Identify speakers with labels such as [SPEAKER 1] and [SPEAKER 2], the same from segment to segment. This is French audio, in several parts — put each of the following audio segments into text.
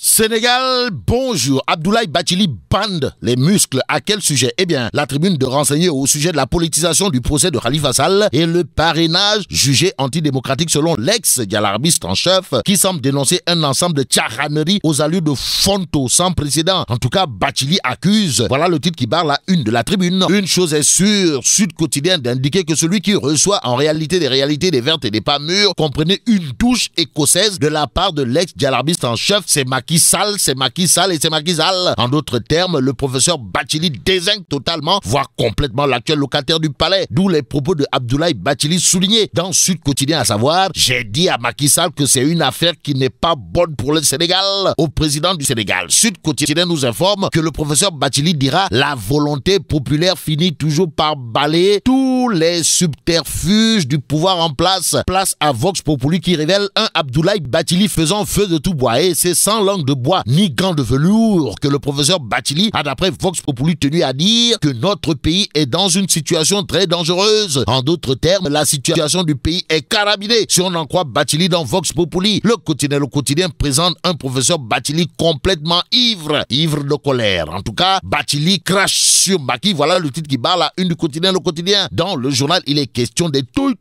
[SPEAKER 1] Sénégal, bonjour. Abdoulaye Bathily bande les muscles. À quel sujet? Eh bien, la tribune de renseigner au sujet de la politisation du procès de Khalifa Sall et le parrainage jugé antidémocratique selon l'ex-dialarbiste en chef qui semble dénoncer un ensemble de tcharaneries aux allures de Fonto sans précédent. En tout cas, Bathily accuse. Voilà le titre qui barre la une de la tribune. Une chose est sûre, Sud Quotidien d'indiquer que celui qui reçoit en réalité des vertes et des pas mûres, comprenez une touche écossaise de la part de l'ex-dialarbiste en chef, c'est Macky Sall, c'est Macky Sall et c'est Macky Sall. En d'autres termes, le professeur Bathily désigne totalement, voire complètement l'actuel locataire du palais. D'où les propos de Abdoulaye Bathily soulignés dans Sud Quotidien, à savoir: j'ai dit à Macky Sall que c'est une affaire qui n'est pas bonne pour le Sénégal, au président du Sénégal. Sud Quotidien nous informe que le professeur Bathily dira: la volonté populaire finit toujours par balayer tous les subterfuges du pouvoir en place. Place à Vox Populi qui révèle un Abdoulaye Bathily faisant feu de tout bois, et c'est sans langue de bois ni gants de velours que le professeur Bathily a, d'après Vox Populi, tenu à dire que notre pays est dans une situation très dangereuse. En d'autres termes, la situation du pays est carabinée, si on en croit Bathily dans Vox Populi. Le quotidien présente un professeur Bathily complètement ivre de colère. En tout cas, Bathily crache sur Macky. Voilà le titre qui barre la une du quotidien. Le quotidien, dans le journal, il est question des toi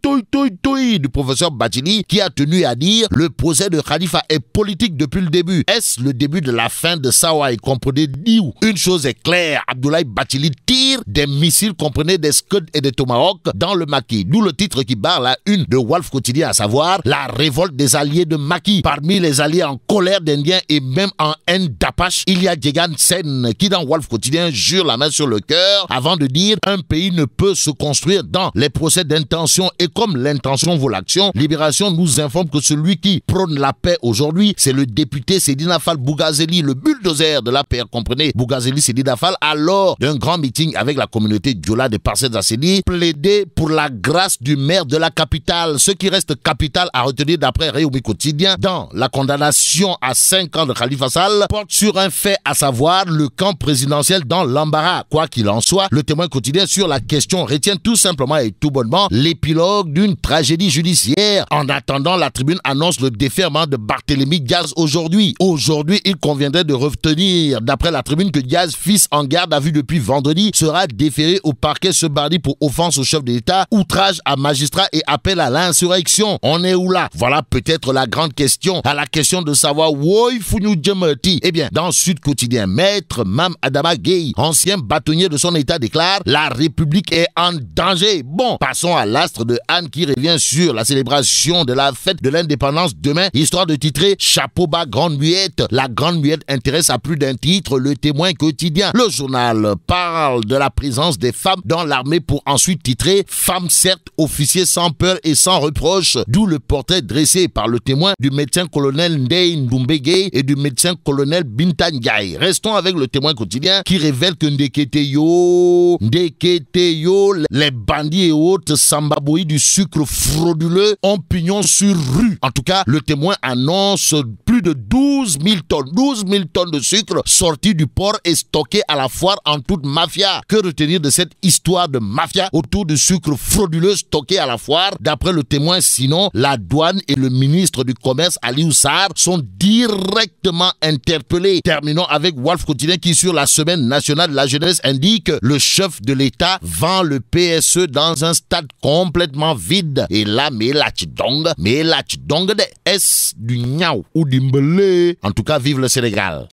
[SPEAKER 1] du professeur Bathily qui a tenu à dire: le procès de Khalifa est politique depuis le début. Est-ce le début de la fin de Sawai? Comprenez Diou. Une chose est claire, Abdoulaye Bathily tire des missiles, comprenez des Scud et des Tomahawk dans le Macky. D'où le titre qui barre la une de Walf Quotidien, à savoir: la révolte des alliés de Macky. Parmi les alliés en colère d'Indiens et même en haine d'Apache, il y a Djegan Sen qui, dans Walf Quotidien, jure la main sur le cœur avant de dire: un pays ne peut se construire dans les procès d'intention, et comme l'intention vaut l'action, Libération nous informe que celui qui prône la paix aujourd'hui, c'est le député Seydina Fall Bougazeli, le bulldozer de la paix, comprenez. Bougazeli Seydina Fall, alors d'un grand meeting avec la communauté Diola des Parcelles Assainies, plaidait pour la grâce du maire de la capitale. Ce qui reste capital à retenir d'après Réumi Quotidien dans la condamnation à 5 ans de Khalifa Sall porte sur un fait, à savoir le camp présidentiel dans l'embarras. Quoi qu'il en soit, le Témoin Quotidien sur la question retient tout simplement et tout bonnement l'épilogue d'une tragédie judiciaire. En attendant, la tribune annonce le déferment de Barthélémy Diaz aujourd'hui. Aujourd'hui, il conviendrait de retenir, d'après la tribune, que Diaz, fils en garde à vue depuis vendredi, sera déféré au parquet ce mardi pour offense au chef de l'État, outrage à magistrat et appel à l'insurrection. On est où là? Voilà peut-être la grande question, à la question de savoir où il faut nous djemeti. Eh bien, dans Sud Quotidien, maître Mam Adama Gueye, ancien bâtonnier de son État, déclare: la République est en danger. Bon, passons à l'astre de Anne qui revient sur la célébration de la fête de l'indépendance demain, histoire de titrer chapeau bas grande muette. La grande muette intéresse à plus d'un titre le Témoin Quotidien. Le journal parle de la présence des femmes dans l'armée pour ensuite titrer: femmes certes, officiers sans peur et sans reproche. D'où le portrait dressé par le Témoin du médecin-colonel Ndeye Ndumbege et du médecin-colonel Binta Ndiaye. Restons avec le Témoin Quotidien qui révèle que Ndeketeyo, les bandits et autres sambaboui du sucre frauduleux ont pignon sur rue. En tout cas, le Témoin annonce plus de 12 000 tonnes de sucre sorties du port et stockées à la foire en toute mafia. Que retenir de cette histoire de mafia autour du sucre frauduleux stocké à la foire? D'après le Témoin, sinon, la douane et le ministre du Commerce, Aliou Sarr, sont directement interpellés. Terminons avec Walf Quotidien qui, sur la semaine nationale de la jeunesse, indique: le chef de l'État vend le PSE dans un stade complètement vide. Et là, mais la tchidong de est-ce du niaou ou du mbele? En tout cas, vive le Sénégal.